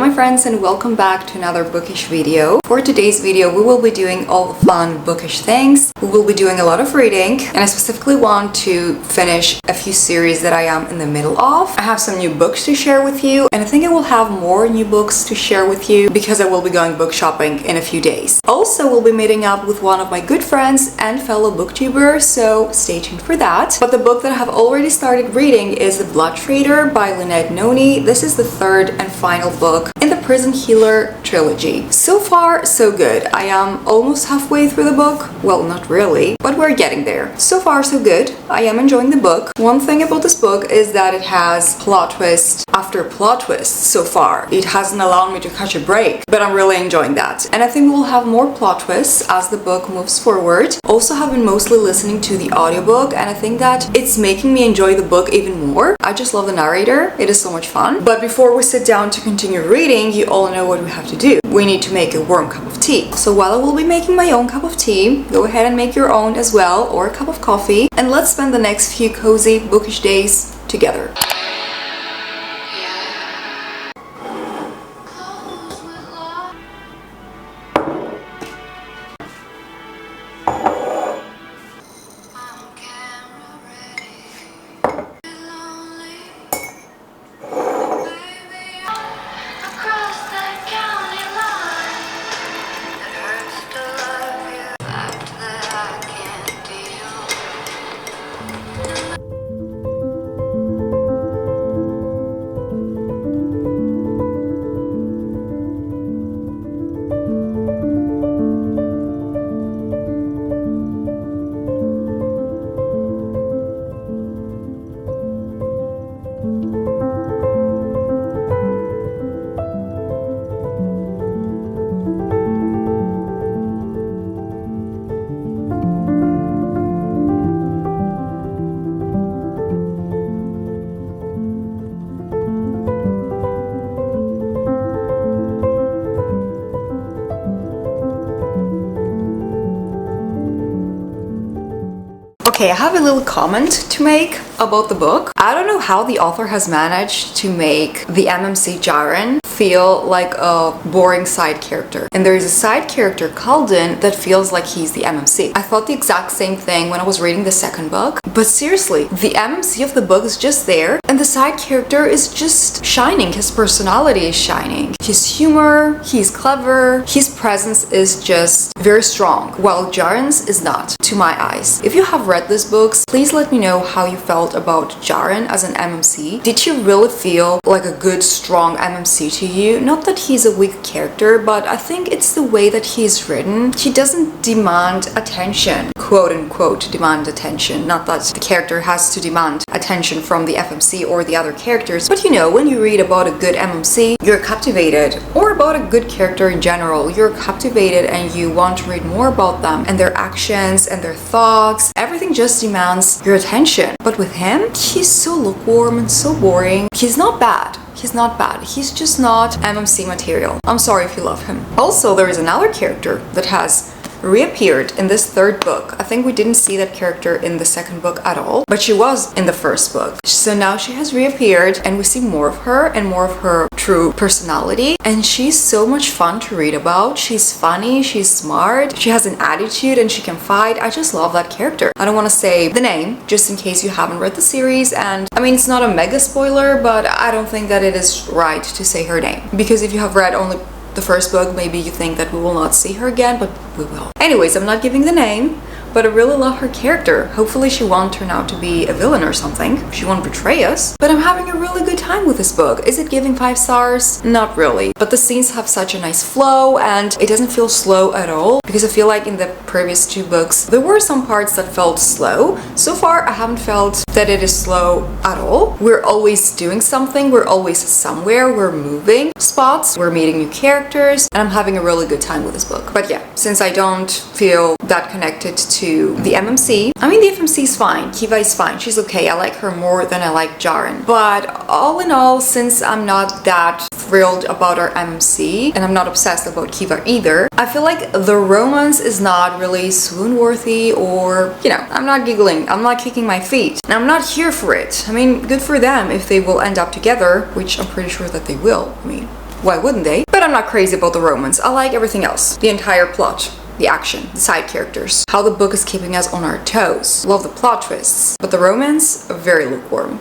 my friends, and welcome back to another bookish video. For today's video we will be doing all the fun bookish things. We will be doing a lot of reading, and I specifically want to finish a few series that I am in the middle of. I have some new books to share with you, and I think I will have more new books to share with you because I will be going book shopping in a few days. Also, we'll be meeting up with one of my good friends and fellow booktubers, so stay tuned for that. But the book that I have already started reading is The Traitor by Lynette and Noni. This is the third and final book in the Prison Healer trilogy. So far, so good. I am almost halfway through the book. Well, not really, but we're getting there. So far, so good. I am enjoying the book. One thing about this book is that it has plot twist after plot twist so far. It hasn't allowed me to catch a break, but I'm really enjoying that. And I think we'll have more plot twists as the book moves forward. Also have been mostly listening to the audiobook, and I think that it's making me enjoy the book even more. I just love the narrator. It is so much fun. But before we sit down to continue reading, you all know what we have to do. We need to make a warm cup of tea. So while I will be making my own cup of tea, go ahead and make your own as well, or a cup of coffee, and let's spend the next few cozy bookish days together. Okay, I have a little comment to make about the book. I don't know how the author has managed to make the MMC Jaren feel like a boring side character. And there is a side character, Adalyn, that feels like he's the MMC. I thought the exact same thing when I was reading the second book. But seriously, the MMC of the book is just there, and the side character is just shining. His personality is shining. His humor, he's clever, his presence is just very strong, while Jaren's is not, to my eyes. If you have read these books, please let me know how you felt about Jaren as an MMC. Did you really feel like a good, strong MMC to you? Not that he's a weak character, but I think it's the way that he's written. He doesn't demand attention, quote unquote demand attention. Not that the character has to demand attention from the FMC or the other characters, but you know, when you read about a good MMC, you're captivated, or about a good character in general, you're captivated and you want to read more about them and their actions and their thoughts. Everything just demands your attention. But with him, he's so lukewarm and so boring. He's not bad. He's not bad. He's just not MMC material. I'm sorry if you love him. Also, there is another character that has reappeared in this third book. I think we didn't see that character in the second book at all, but she was in the first book. So now she has reappeared and we see more of her and more of her true personality, and she's so much fun to read about. She's funny, she's smart, she has an attitude, and she can fight. I just love that character. I don't want to say the name just in case you haven't read the series, and I mean, it's not a mega spoiler, but I don't think that it is right to say her name, because if you have read only the first book, maybe you think that we will not see her again, but we will. Anyways, I'm not giving the name, but I really love her character. Hopefully she won't turn out to be a villain or something. She won't betray us. But I'm having a really good time with this book. Is it giving 5 stars? Not really. But the scenes have such a nice flow, and it doesn't feel slow at all, because I feel like in the previous 2 books there were some parts that felt slow. So far I haven't felt that it is slow at all. We're always doing something, we're always somewhere, we're moving spots, we're meeting new characters, and I'm having a really good time with this book. But yeah, since I don't feel that connected to the MMC, I mean, the FMC is fine, Kiva is fine, she's okay. I like her more than I like Jaren. But all in all, since I'm not that thrilled about our MMC, and I'm not obsessed about Kiva either, I feel like the romance is not really swoon worthy, or, you know, I'm not giggling, I'm not kicking my feet, and I'm not here for it. I mean, good for them if they will end up together, which I'm pretty sure that they will. I mean, Why wouldn't they? But I'm not crazy about the romance. I like everything else. The entire plot, the action, the side characters, how the book is keeping us on our toes. Love the plot twists. But the romance, very lukewarm.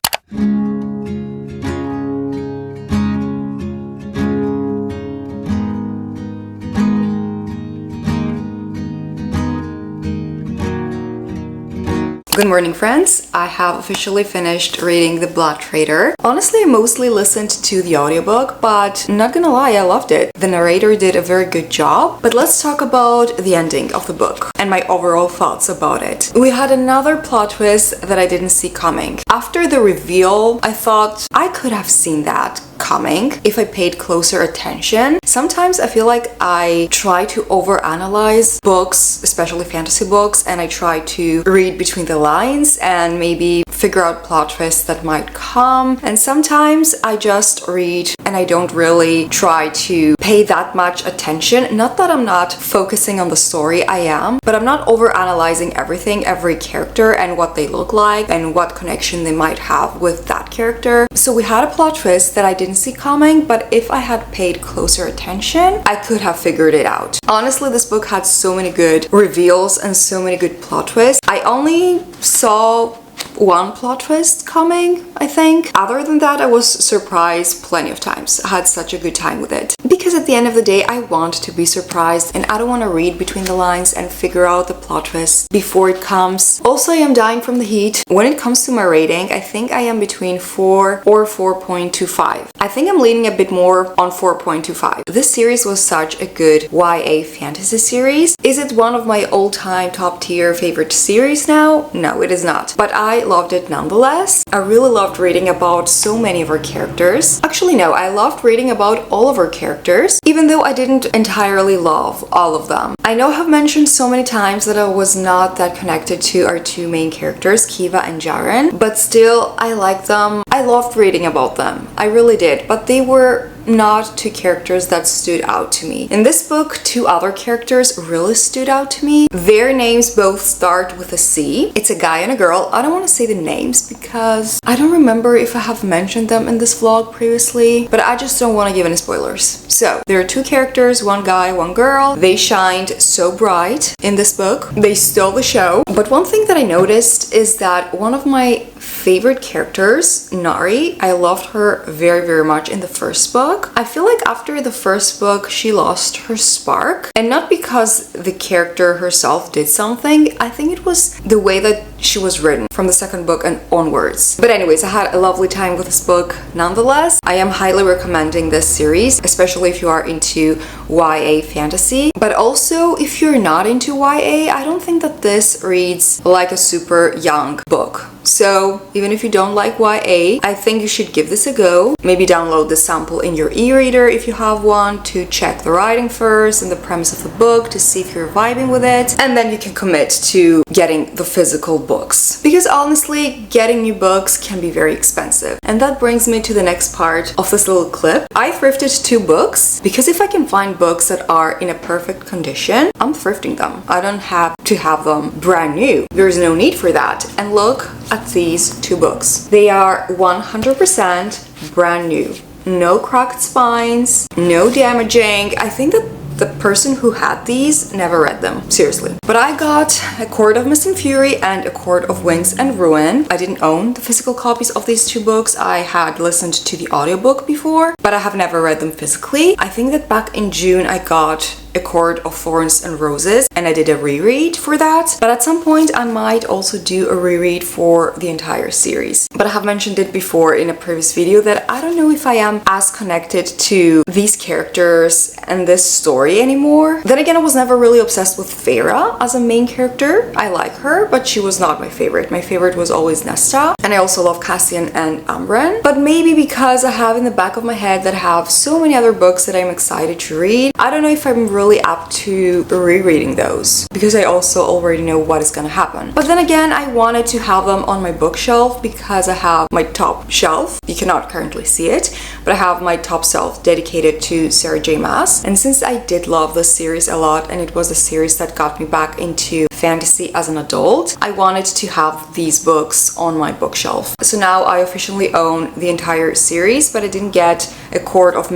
Good morning, friends. I have officially finished reading The Blood Traitor. Honestly, I mostly listened to the audiobook, but not gonna lie, I loved it. The narrator did a very good job. But let's talk about the ending of the book and my overall thoughts about it. We had another plot twist that I didn't see coming. After the reveal, I thought I could have seen that coming if I paid closer attention. Sometimes I feel like I try to overanalyze books, especially fantasy books, and I try to read between the lines and maybe figure out plot twists that might come. And sometimes I just read and I don't really try to pay that much attention. Not that I'm not focusing on the story, I am, but I'm not overanalyzing everything, every character and what they look like and what connection they might have with that character. So we had a plot twist that I didn't see coming, but if I had paid closer attention, I could have figured it out. Honestly, this book had so many good reveals and so many good plot twists. I only saw one plot twist coming, I think. Other than that, I was surprised plenty of times. I had such a good time with it. Because at the end of the day, I want to be surprised and I don't want to read between the lines and figure out the plot twist before it comes. Also, I am dying from the heat. When it comes to my rating, I think I am between 4 or 4.25. I think I'm leaning a bit more on 4.25. This series was such a good YA fantasy series. Is it one of my all-time top tier favorite series now? No, it is not. But I loved it nonetheless. I really loved reading about so many of our characters. Actually, no, I loved reading about all of our characters, even though I didn't entirely love all of them. I know I've mentioned so many times that I was not that connected to our two main characters, Kiva and Jaren, but still, I liked them. I loved reading about them. I really did, but they were not two characters that stood out to me. In this book, two other characters really stood out to me. Their names both start with a C. It's a guy and a girl. I don't want to say the names because I don't remember if I have mentioned them in this vlog previously, but I just don't want to give any spoilers. So, there are two characters, one guy, one girl. They shined so bright in this book. They stole the show. But one thing that I noticed is that one of my favorite characters, Nari, I loved her very, very much in the first book. I feel like after the first book, she lost her spark. And not because the character herself did something. I think it was the way that she was written from the second book and onwards. But anyways, I had a lovely time with this book nonetheless. I am highly recommending this series, especially if you are into YA fantasy. But also, if you're not into YA, I don't think that this reads like a super young book. So even if you don't like YA, I think you should give this a go. Maybe download the sample in your e-reader if you have one to check the writing first and the premise of the book to see if you're vibing with it. And then you can commit to getting the physical books. Because honestly, getting new books can be very expensive. And that brings me to the next part of this little clip. I thrifted 2 books because if I can find books that are in a perfect condition, I'm thrifting them. I don't have to have them brand new. There's no need for that. And look at these 2 books. They are 100% brand new. No cracked spines, no damaging. I think that the person who had these never read them, seriously. But I got A Court of Mist and Fury and A Court of Wings and Ruin. I didn't own the physical copies of these 2 books. I had listened to the audiobook before, but I have never read them physically. I think that back in June I got A Court of Thorns and Roses and I did a reread for that, but at some point I might also do a reread for the entire series. But I have mentioned it before in a previous video that I don't know if I am as connected to these characters and this story anymore. Then again, I was never really obsessed with Feyre as a main character. I like her, but she was not my favorite. My favorite was always Nesta, and I also love Cassian and Amren. But maybe because I have in the back of my head that I have so many other books that I'm excited to read, I don't know if I'm really up to rereading those because I also already know what is gonna happen. But then again, I wanted to have them on my bookshelf because I have my top shelf. You cannot currently see it, but I have my top shelf dedicated to Sarah J. Maas. And since I did love this series a lot and it was a series that got me back into fantasy as an adult, I wanted to have these books on my bookshelf. So now I officially own the entire series, but I didn't get A Court of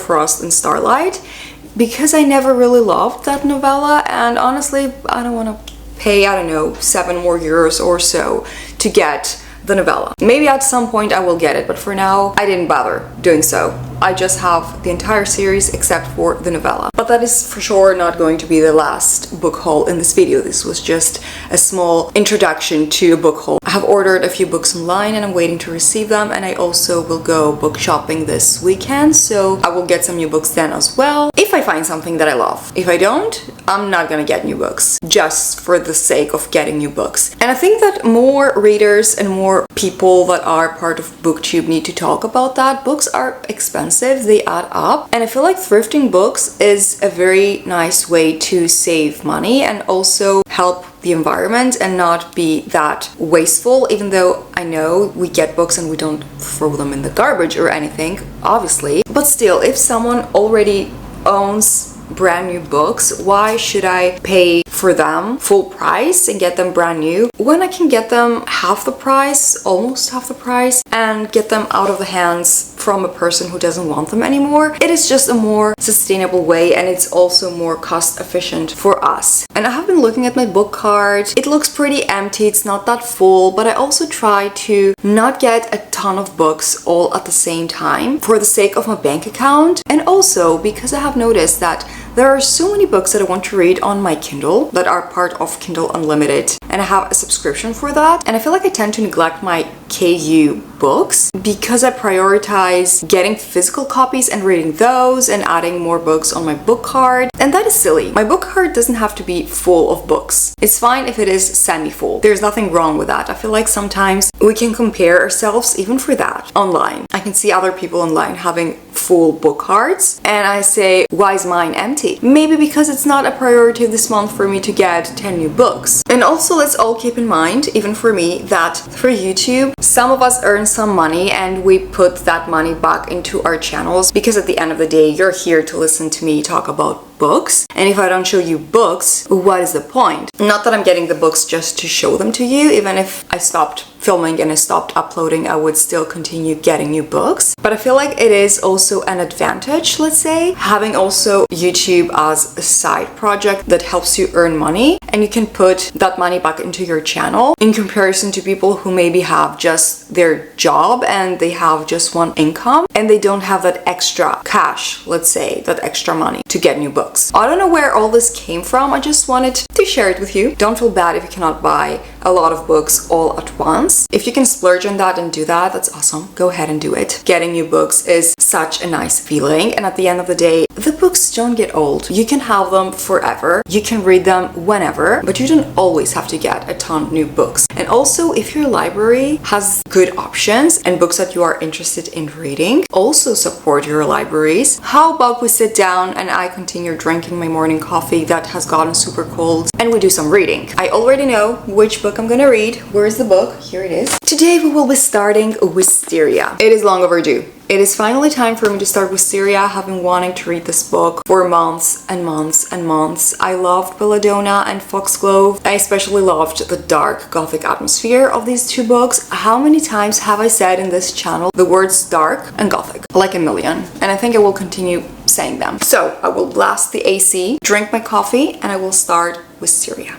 Frost and Starlight because I never really loved that novella, and honestly, I don't want to pay, I don't know, €7 more or so to get the novella. Maybe at some point I will get it, but for now I didn't bother doing so. I just have the entire series except for the novella. But that is for sure not going to be the last book haul in this video. This was just a small introduction to a book haul. I have ordered a few books online and I'm waiting to receive them, and I also will go book shopping this weekend, so I will get some new books then as well, if I find something that I love. If I don't, I'm not gonna get new books just for the sake of getting new books. And I think that more readers and more people that are part of booktube need to talk about that. Books are expensive, they add up, and I feel like thrifting books is a very nice way to save money and also help the environment and not be that wasteful, even though I know we get books and we don't throw them in the garbage or anything, obviously. But still, if someone already owns brand new books, why should I pay for them full price and get them brand new when I can get them half the price, almost half the price, and get them out of the hands from a person who doesn't want them anymore? It is just a more sustainable way, and it's also more cost efficient for us. And I have been looking at my book cart. It looks pretty empty, it's not that full, but I also try to not get a ton of books all at the same time for the sake of my bank account, and also because I have noticed that there are so many books that I want to read on my Kindle that are part of Kindle Unlimited, and I have a subscription for that, and I feel like I tend to neglect my KU books because I prioritize getting physical copies and reading those and adding more books on my book cart, and that is silly. My book cart doesn't have to be full of books. It's fine if it is semi-full. There's nothing wrong with that. I feel like sometimes we can compare ourselves even for that online. I can see other people online having full book carts, and I say, why is mine empty? Maybe because it's not a priority this month for me to get 10 new books. And also, let's all keep in mind, even for me, that for YouTube, some of us earn some money and we put that money back into our channels, because at the end of the day, you're here to listen to me talk about books, and if I don't show you books, what is the point? Not that I'm getting the books just to show them to you. Even if I stopped filming and I stopped uploading, I would still continue getting new books. But I feel like it is also an advantage, let's say, having also YouTube as a side project that helps you earn money, and you can put that money back into your channel in comparison to people who maybe have just their job and they have just one income and they don't have that extra cash, let's say, that extra money to get new books. I don't know where all this came from. I just wanted to share it with you. Don't feel bad if you cannot buy a lot of books all at once. If you can splurge on that and do that, that's awesome. Go ahead and do it. Getting new books is such a nice feeling, and at the end of the day, the books don't get old. You can have them forever. You can read them whenever, but you don't always have to get a ton of new books. And also, if your library has good options and books that you are interested in reading, also support your libraries. How about we sit down and I continue drinking my morning coffee that has gotten super cold and we do some reading. I already know which book I'm gonna read. Where is the book? Here it is. Today we will be starting Wisteria. It is long overdue. It is finally time for me to start Wisteria. I have been wanting to read this book for months and months and months. I loved Belladonna and Foxglove. I especially loved the dark gothic atmosphere of these two books. How many times have I said in this channel the words dark and gothic? Like a million. And I think I will continue saying them. So I will blast the AC, drink my coffee, and I will start Wisteria.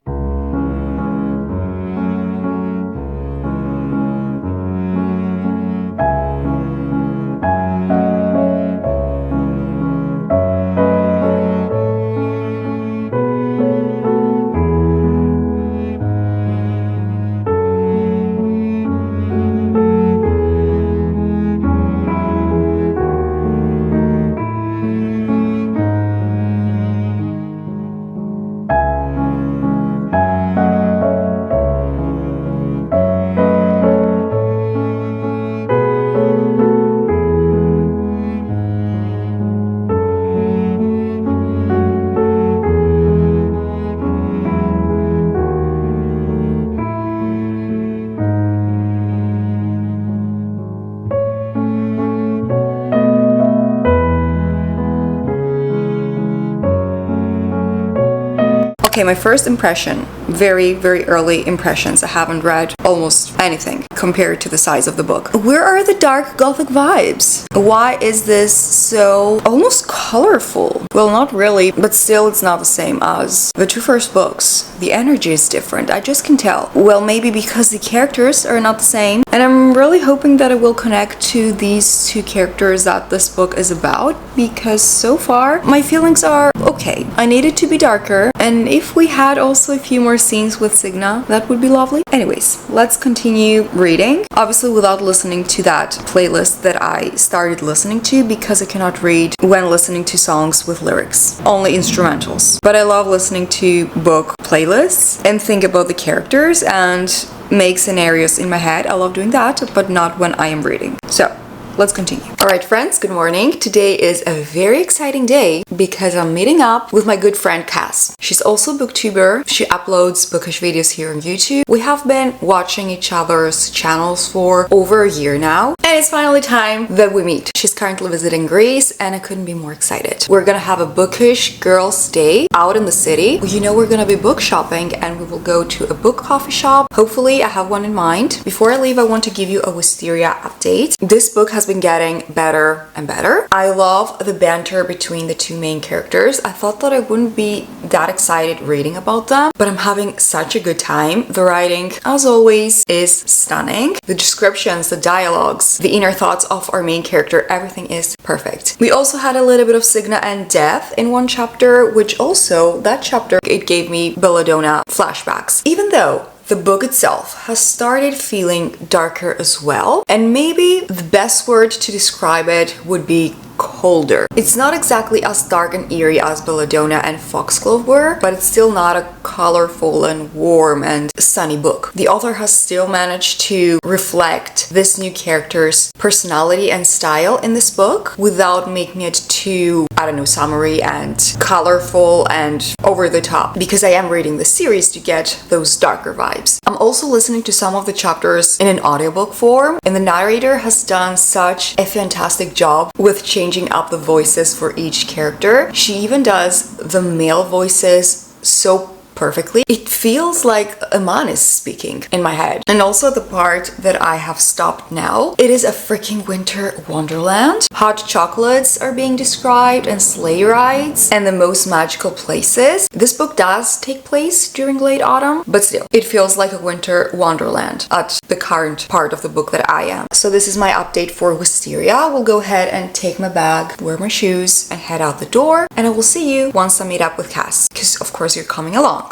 Okay, my first impression, very early impressions. I haven't read almost anything compared to the size of the book. Where are the dark gothic vibes? Why is this so almost colorful? Well, not really, but still it's not the same as the two first books. The energy is different, I just can tell. Well, maybe because the characters are not the same, and I'm really hoping that it will connect to these two characters that this book is about, because so far my feelings are okay. I need it to be darker, and if we had also a few more scenes with Signa, that would be lovely. Anyways, let's continue reading. Obviously without listening to that playlist that I started listening to, because I cannot read when listening to songs with lyrics, only instrumentals. But I love listening to book playlists and think about the characters and make scenarios in my head. I love doing that, but not when I am reading. So let's continue. Alright friends, good morning. Today is a very exciting day because I'm meeting up with my good friend Kass. She's also a booktuber. She uploads bookish videos here on YouTube. We have been watching each other's channels for over a year now, and it's finally time that we meet. She's currently visiting Greece and I couldn't be more excited. We're gonna have a bookish girls' day out in the city. You know, we're gonna be book shopping and we will go to a book coffee shop. Hopefully I have one in mind. Before I leave, I want to give you a Wisteria update. This book has been getting better and better. I love the banter between the two main characters. I thought that I wouldn't be that excited reading about them, but I'm having such a good time. The writing, as always, is stunning. The descriptions, the dialogues, the inner thoughts of our main character, everything is perfect. We also had a little bit of Signa and death in one chapter, which also, that chapter, it gave me Belladonna flashbacks. Even though the book itself has started feeling darker as well, and maybe the best word to describe it would be colder. It's not exactly as dark and eerie as Belladonna and Foxglove were, but it's still not a colorful and warm and sunny book. The author has still managed to reflect this new character's personality and style in this book without making it too, I don't know, summery and colorful and over the top, because I am reading the series to get those darker vibes. I'm also listening to some of the chapters in an audiobook form, and the narrator has done such a fantastic job with changing up the voices for each character. She even does the male voices so perfectly. It feels like a man is speaking in my head. And also the part that I have stopped now. It is a freaking winter wonderland. Hot chocolates are being described and sleigh rides and the most magical places. This book does take place during late autumn, but still, it feels like a winter wonderland at the current part of the book that I am. So this is my update for Wisteria. We'll go ahead and take my bag, wear my shoes, and head out the door. And I will see you once I meet up with Kass, because of course you're coming along.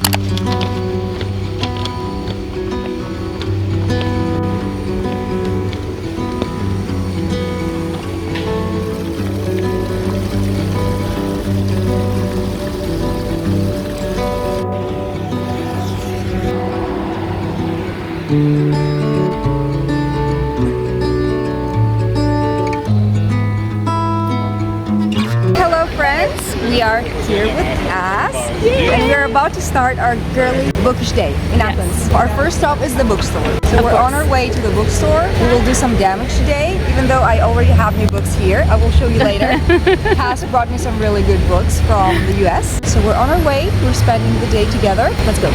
Hello friends, we are here with Kass and we're about to start our girly bookish day in Athens. Our first stop is the bookstore. So we're on our way to the bookstore. We will do some damage today, even though I already have new books here. I will show you later. Kass brought me some really good books from the US. So we're on our way, we're spending the day together. Let's go.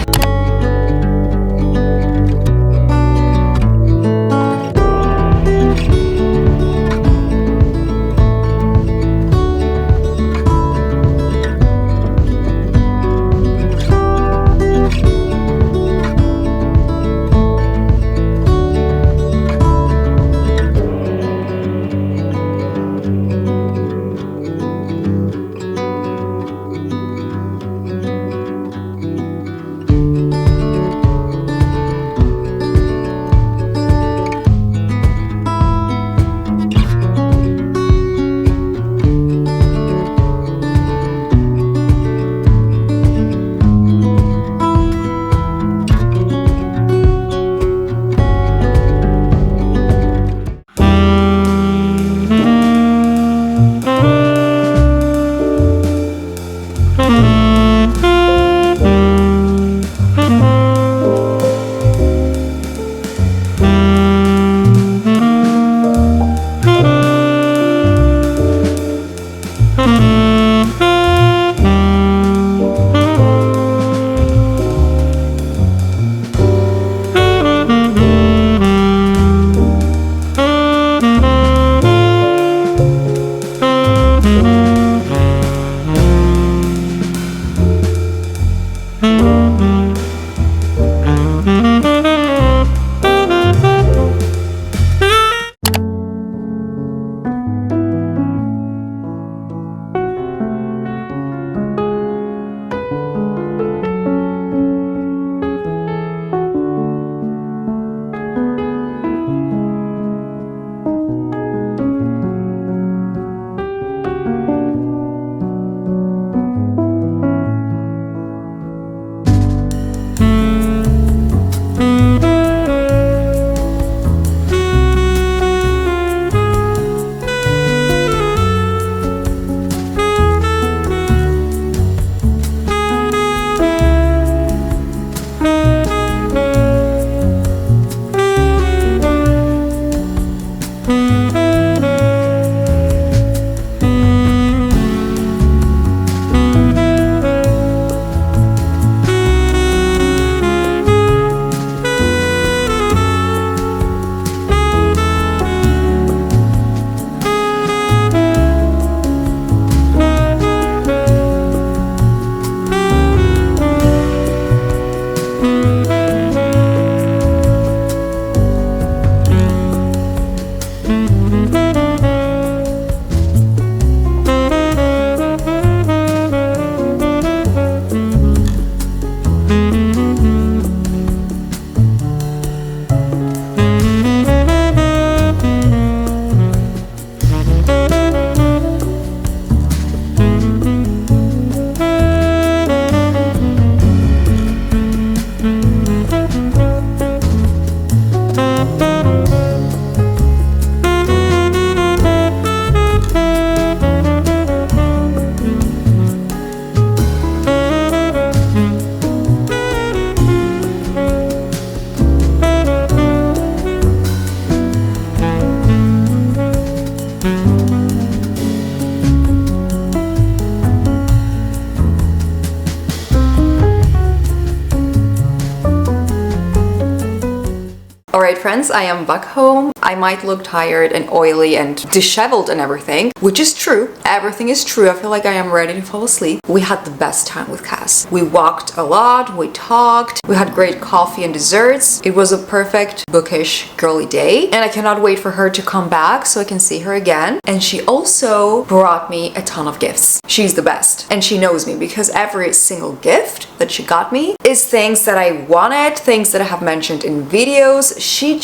friends, I am back home. I might look tired and oily and disheveled and everything, which is true. Everything is true. I feel like I am ready to fall asleep. We had the best time with Kass. We walked a lot, we talked, we had great coffee and desserts. It was a perfect bookish girly day, and I cannot wait for her to come back so I can see her again. And she also brought me a ton of gifts. She's the best, and she knows me because every single gift that she got me is things that I wanted, things that I have mentioned in videos. She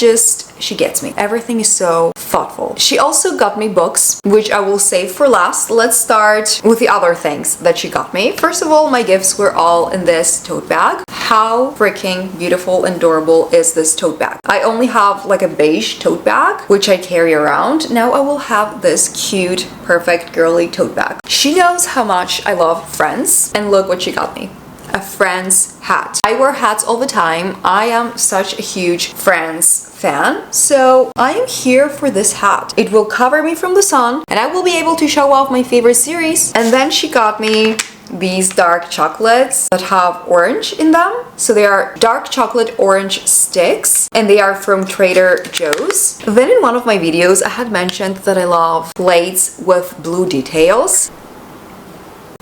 gets me. Everything is so thoughtful. She also got me books, which I will save for last. Let's start with the other things that she got me. First of all, my gifts were all in this tote bag. How freaking beautiful and adorable is this tote bag? I only have like a beige tote bag, which I carry around. Now I will have this cute, perfect girly tote bag. She knows how much I love Friends, and look what she got me. A Friends hat. I wear hats all the time. I am such a huge Friends fan, so I am here for this hat. It will cover me from the sun and I will be able to show off my favorite series. And then she got me these dark chocolates that have orange in them. So they are dark chocolate orange sticks and they are from Trader Joe's. Then in one of my videos I had mentioned that I love plates with blue details.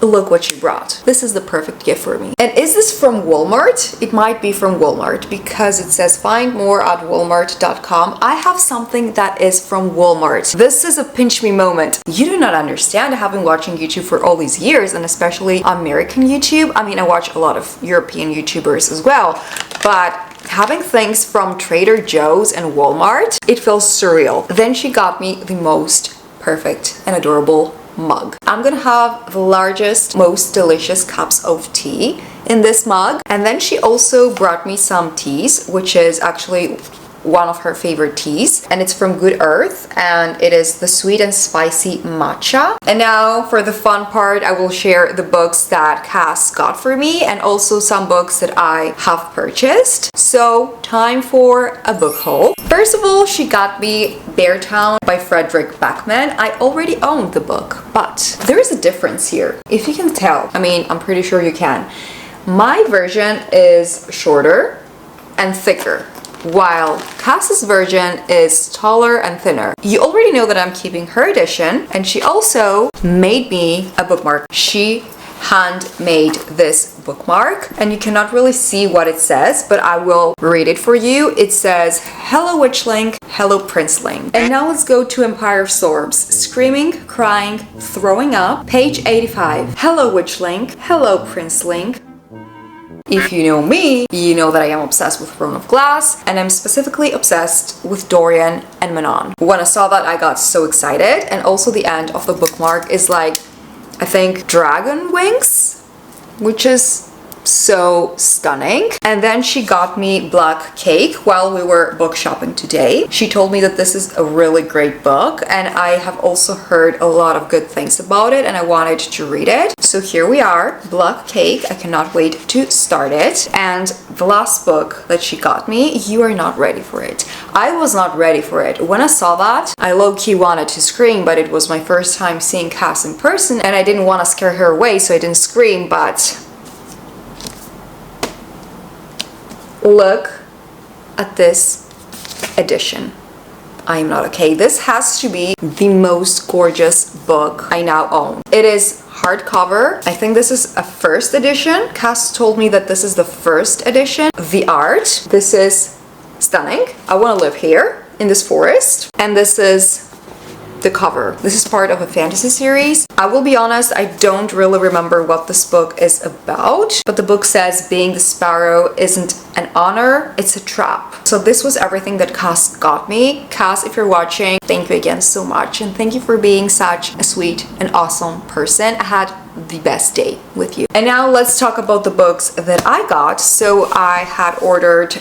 Look what she brought. This is the perfect gift for me. And is this from Walmart? It might be from Walmart because it says find more at walmart.com. I have something that is from Walmart. This is a pinch me moment. You do not understand. I have been watching YouTube for all these years, and especially American YouTube. I mean, I watch a lot of European YouTubers as well, but having things from Trader Joe's and Walmart, it feels surreal. Then she got me the most perfect and adorable mug. I'm gonna have the largest, most delicious cups of tea in this mug. And then she also brought me some teas, which is actually one of her favorite teas, and it's from Good Earth, and it is the sweet and spicy matcha. And now for the fun part, I will share the books that Kass got for me and also some books that I have purchased. So time for a book haul. First of all, she got me Beartown by Frederick Backman. I already owned the book, but there is a difference here. If you can tell, I mean, I'm pretty sure you can. My version is shorter and thicker, while Kass's version is taller and thinner. You already know that I'm keeping her edition, and she also made me a bookmark. She handmade this bookmark, and you cannot really see what it says, but I will read it for you. It says, "Hello Witchling, hello Princeling." And now let's go to Empire of Storms. Screaming, crying, throwing up. Page 85. Hello Witchling, hello Princeling. If you know me, you know that I am obsessed with Throne of Glass, and I'm specifically obsessed with Dorian and Manon. When I saw that, I got so excited, and also the end of the bookmark is like, I think, dragon wings, which is so stunning. And then she got me Black Cake while we were book shopping today. She told me that this is a really great book, and I have also heard a lot of good things about it, and I wanted to read it. So here we are, Black Cake. I cannot wait to start it. And the last book that she got me, You Are Not Ready for It. I was not ready for it. When I saw that, I low-key wanted to scream, but it was my first time seeing Kass in person, and I didn't want to scare her away, so I didn't scream. But look at this edition. I am not okay. This has to be the most gorgeous book I now own. It is hardcover. I think this is a first edition. Kass told me that this is the first edition. The art, this is stunning. I want to live here in this forest. And this is the cover. This is part of a fantasy series. I will be honest, I don't really remember what this book is about, but the book says being the sparrow isn't an honor, it's a trap. So this was everything that Kass got me. Kass, if you're watching, thank you again so much, and thank you for being such a sweet and awesome person. I had the best day with you. And now let's talk about the books that I got. So I had ordered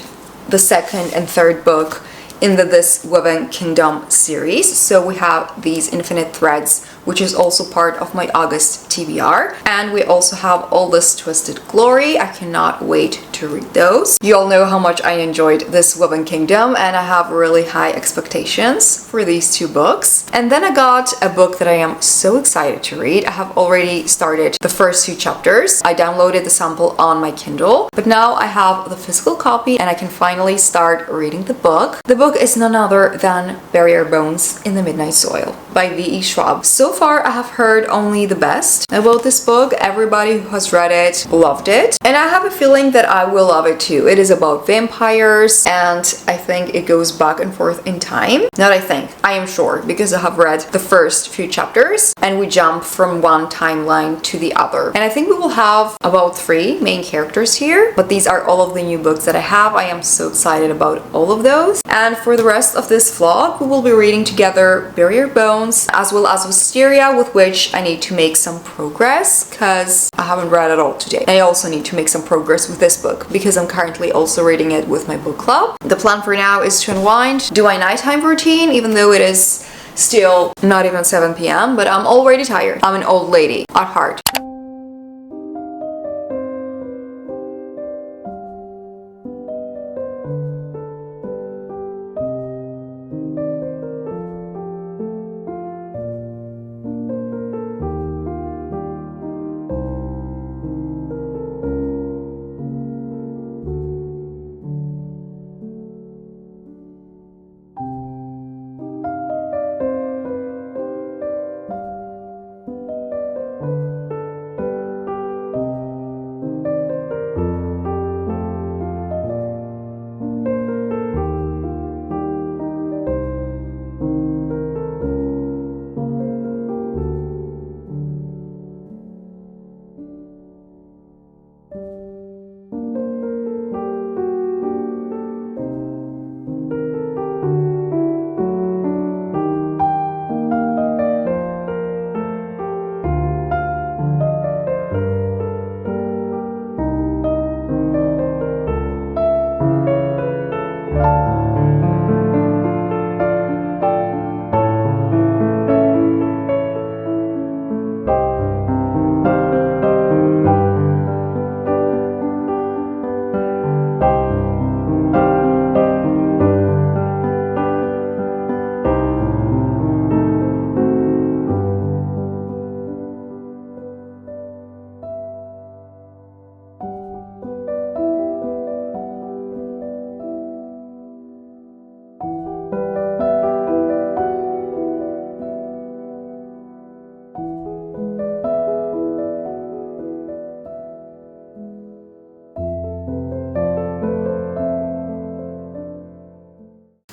the second and third book in the This Woven Kingdom series. So we have these Infinite Threads which is also part of my August TBR. And we also have All This Twisted Glory. I cannot wait to read those. You all know how much I enjoyed this Woven Kingdom, and I have really high expectations for these two books. And then I got a book that I am so excited to read. I have already started the first few chapters. I downloaded the sample on my Kindle, but now I have the physical copy and I can finally start reading the book. The book is none other than Bury Your Bones in the Midnight Soil by V.E. Schwab. So far I have heard only the best about this book. Everybody who has read it loved it, and I have a feeling that I will love it too. It is about vampires, and I think it goes back and forth in time. Not I think, I am sure, because I have read the first few chapters and we jump from one timeline to the other. And I think we will have about 3 main characters here, but these are all of the new books that I have. I am so excited about all of those. And for the rest of this vlog, we will be reading together Bury Your Bones as well as Wisteria, with which I need to make some progress because I haven't read it all today. I also need to make some progress with this book because I'm currently also reading it with my book club. The plan for now is to unwind, do my nighttime routine, even though it is still not even 7 p.m. but I'm already tired. I'm an old lady at heart.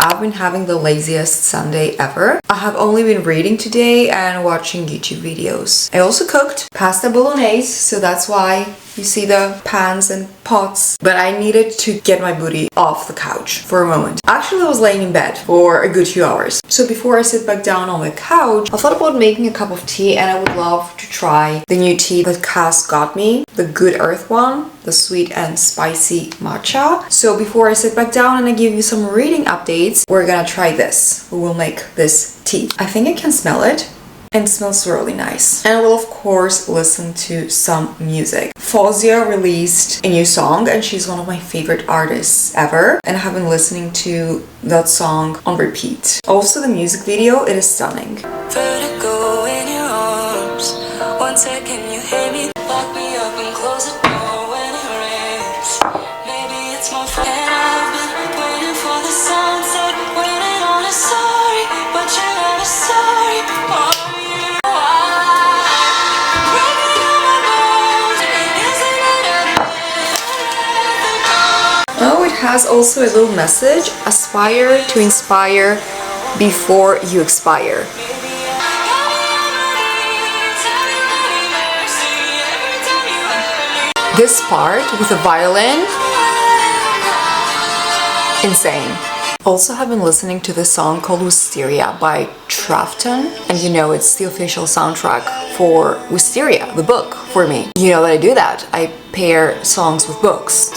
I've been having the laziest Sunday ever. I have only been reading today and watching YouTube videos. I also cooked pasta bolognese, so that's why you see the pans and pots. But I needed to get my booty off the couch for a moment. Actually, I was laying in bed for a good few hours. So before I sit back down on the couch, I thought about making a cup of tea, and I would love to try the new tea that Kass got me, the Good Earth one, the sweet and spicy matcha. So before I sit back down and I give you some reading updates, we're gonna try this. We will make this tea. I think I can smell it. And it smells really nice. And I will of course listen to some music. Fozia released a new song and she's one of my favorite artists ever. And I have been listening to that song on repeat. Also the music video, it is stunning. Vertigo in your arms. 1 second you hear me, lock me up and close the door when it rains. Maybe it's my friend. I've been waiting for the sunset, waiting on a sorry, but you're not a sorry. Oh, it has also a little message. Aspire to inspire before you expire. This part with a violin, insane. Also have been listening to this song called Wisteria by Traitor, and you know it's the official soundtrack for Wisteria, the book, for me. You know that I do that. I pair songs with books.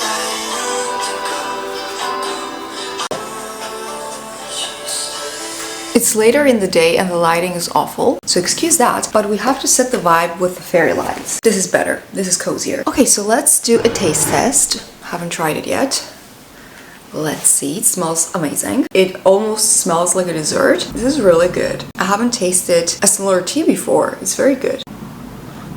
It's later in the day and the lighting is awful, so excuse that, but we have to set the vibe with the fairy lights. This is better. This is cozier. Okay, so let's do a taste test. Haven't tried it yet. Let's see. It smells amazing. It almost smells like a dessert. This is really good. I haven't tasted a similar tea before. It's very good.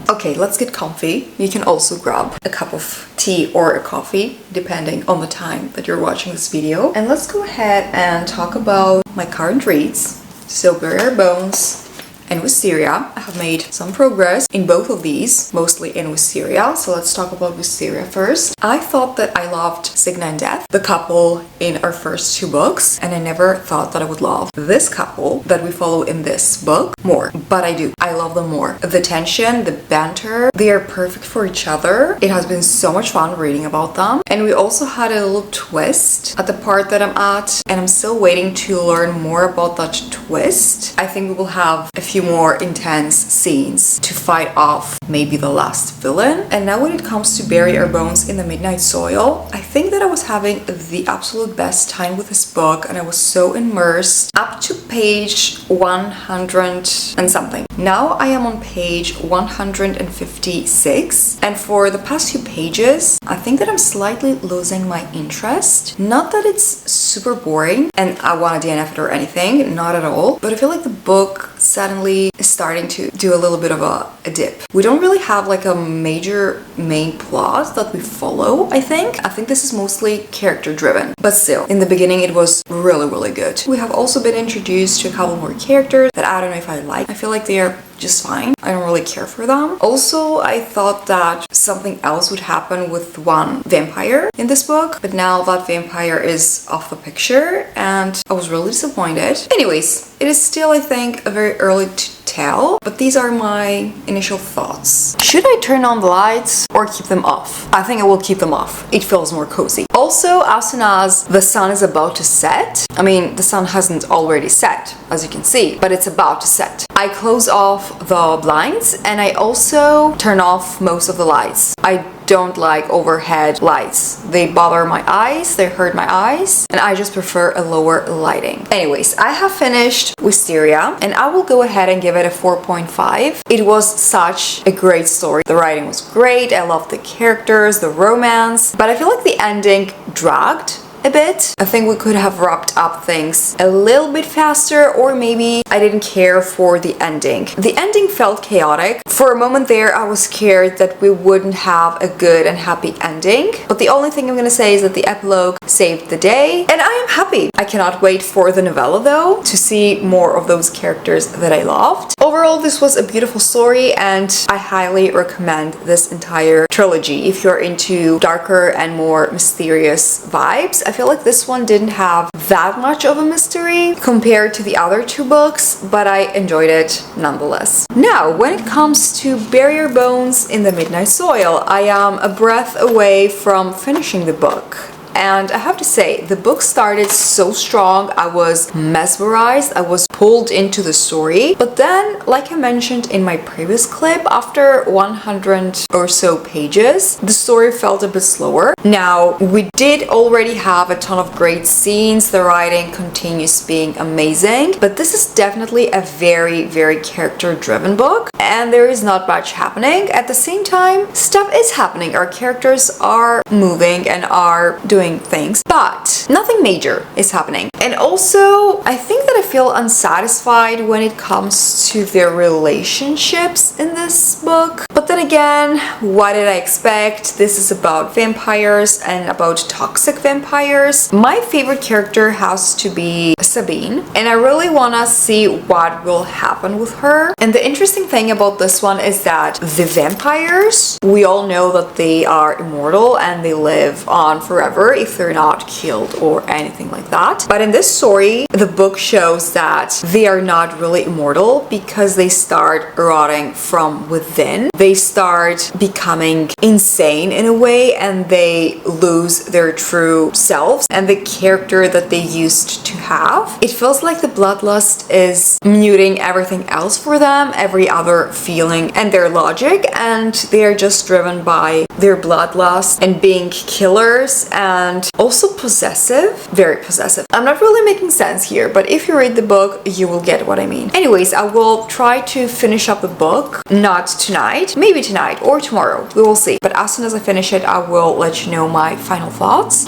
Okay, let's get comfy. You can also grab a cup of tea or a coffee, depending on the time that you're watching this video. And let's go ahead and talk about my current reads. So, Bury Our Bones and Wisteria. I have made some progress in both of these, mostly in Wisteria. So let's talk about Wisteria first. I thought that I loved Signa and Death, the couple in our first two books, and I never thought that I would love this couple that we follow in this book more. But I do. I love them more. The tension, the banter, they are perfect for each other. It has been so much fun reading about them. And we also had a little twist at the part that I'm at, and I'm still waiting to learn more about that twist. I think we will have a few more intense scenes to fight off maybe the last villain. And now when it comes to Bury Our Bones in the Midnight Soil, I think that I was having the absolute best time with this book, and I was so immersed up to page 100 and something. Now I am on page 156, and for the past few pages I think that I'm slightly losing my interest. Not that it's super boring and I want to DNF it or anything, not at all, but I feel like the book suddenly is starting to do a little bit of a dip. We don't really have like a major main plot that we follow, I think. I think this is mostly character driven, but still, in the beginning it was really good. We have also been introduced to a couple more characters that I don't know if I like. I feel like they are just fine. I don't really care for them. Also, I thought that something else would happen with one vampire in this book, but now that vampire is off the picture and I was really disappointed. Anyways, it is still, I think, a very early to tell, but these are my initial thoughts. Should I turn on the lights or keep them off? I think I will keep them off. It feels more cozy. Also, as soon as the sun is about to set, I mean, the sun hasn't already set, as you can see, but it's about to set. I close off the blinds and I also turn off most of the lights. I don't like overhead lights. They bother my eyes, they hurt my eyes, and I just prefer a lower lighting. Anyways, I have finished Wisteria and I will go ahead and give it a 4.5. It was such a great story. The writing was great, I loved the characters, the romance, but I feel like the ending dragged a bit. I think we could have wrapped up things a little bit faster, or maybe I didn't care for the ending. The ending felt chaotic. For a moment there, I was scared that we wouldn't have a good and happy ending. But the only thing I'm gonna say is that the epilogue saved the day, and I am happy. I cannot wait for the novella though, to see more of those characters that I loved. Overall, this was a beautiful story, and I highly recommend this entire trilogy if you're into darker and more mysterious vibes. I feel like this one didn't have that much of a mystery compared to the other two books, but I enjoyed it nonetheless. Now, when it comes to Bury Our Bones in the Midnight Soil, I am a breath away from finishing the book. And I have to say, the book started so strong, I was mesmerized, I was pulled into the story. But then, like I mentioned in my previous clip, after 100 or so pages, the story felt a bit slower. Now, we did already have a ton of great scenes, the writing continues being amazing, but this is definitely a very character-driven book, and there is not much happening. At the same time, stuff is happening. Our characters are moving and are doing things, but nothing major is happening. And also, I think that I feel unsatisfied when it comes to their relationships in this book. But then again, what did I expect? This is about vampires and about toxic vampires. My favorite character has to be Sabine, and I really want to see what will happen with her. And the interesting thing about this one is that the vampires, we all know that they are immortal and they live on forever if they're not killed or anything like that. But in this story, the book shows that they are not really immortal because they start rotting from within. They start becoming insane in a way, and they lose their true selves and the character that they used to have. have. It feels like the bloodlust is muting everything else for them, every other feeling and their logic, and they are just driven by their bloodlust and being killers and also possessive, very possessive. I'm not really making sense here, but if you read the book, you will get what I mean. Anyways, I will try to finish up the book, not tonight, maybe tonight or tomorrow, we will see. But as soon as I finish it, I will let you know my final thoughts.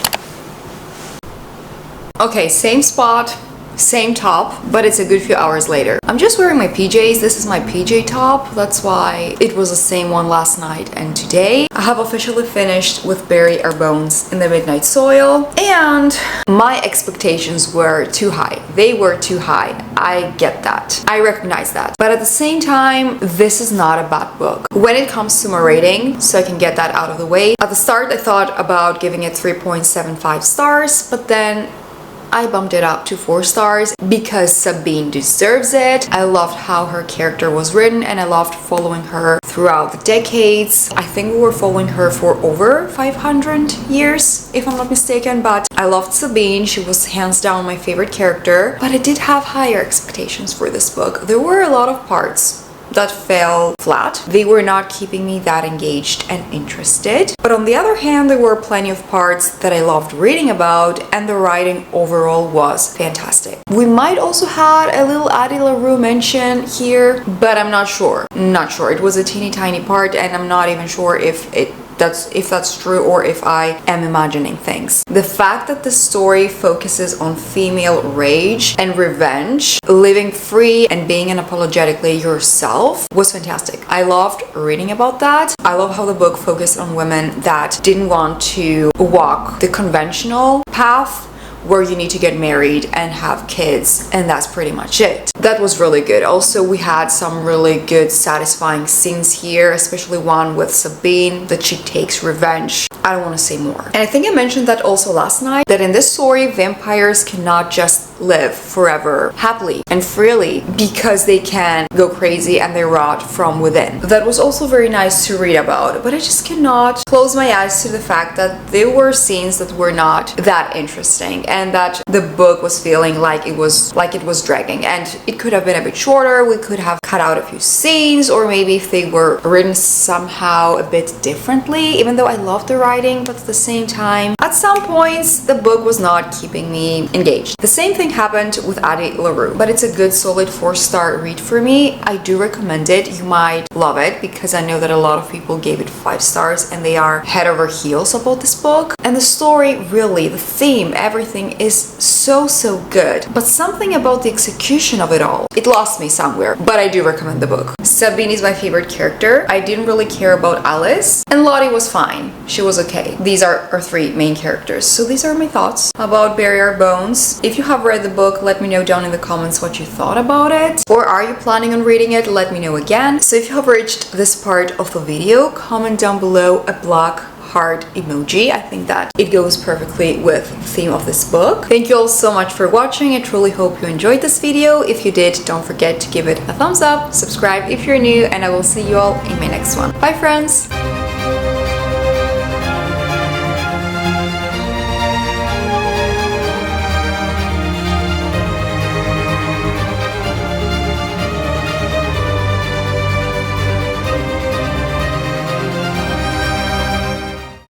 Okay, same spot, same top, but it's a good few hours later. I'm just wearing my PJs. This is my PJ top. That's why it was the same one last night and today. I have officially finished with Bury Our Bones in the Midnight Soil, and my expectations were too high. They were too high. I get that. I recognize that. But at the same time, this is not a bad book. When it comes to my rating, so I can get that out of the way, at the start I thought about giving it 3.75 stars, but then I bumped it up to 4 stars because Sabine deserves it. I loved how her character was written and I loved following her throughout the decades. I think we were following her for over 500 years, if I'm not mistaken, but I loved Sabine. She was hands down my favorite character, but I did have higher expectations for this book. There were a lot of parts that fell flat. They were not keeping me that engaged and interested. But on the other hand, there were plenty of parts that I loved reading about, and the writing overall was fantastic. We might also had a little Adalyn mention here, but I'm not sure. Not sure. It was a teeny tiny part, and I'm not even sure if that's true or if I am imagining things. The fact that the story focuses on female rage and revenge, living free and being unapologetically yourself was fantastic. I loved reading about that. I love how the book focused on women that didn't want to walk the conventional path where you need to get married and have kids, and that's pretty much it. That was really good. Also, we had some really good satisfying scenes here, especially one with Sabine, that she takes revenge. I don't want to say more. And I think I mentioned that also last night, that in this story, vampires cannot just live forever happily and freely because they can go crazy and they rot from within. That was also very nice to read about, but I just cannot close my eyes to the fact that there were scenes that were not that interesting and that the book was feeling like it was dragging, and it could have been a bit shorter. We could have cut out a few scenes, or maybe if they were written somehow a bit differently, even though I loved the writing, but at the same time, at some points the book was not keeping me engaged. The same thing happened with Adalyn, but it's a good solid 4-star read for me. I do recommend it. You might love it because I know that a lot of people gave it 5 stars and they are head over heels about this book. And the story, really, the theme, everything is so good, but something about the execution of it all, it lost me somewhere. But I do recommend the book. Sabine is my favorite character. I didn't really care about Alice, and Lottie was fine. She was okay. These are our 3 main characters. So these are my thoughts about Bury Our Bones. If you have read the book, let me know down in the comments what you thought about it, or are you planning on reading it? Let me know again. So if you have reached this part of the video, comment down below a black heart emoji. I think that it goes perfectly with the theme of this book. Thank you all so much for watching. I truly hope you enjoyed this video. If you did, don't forget to give it a thumbs up, subscribe if you're new, and I will see you all in my next one. Bye friends!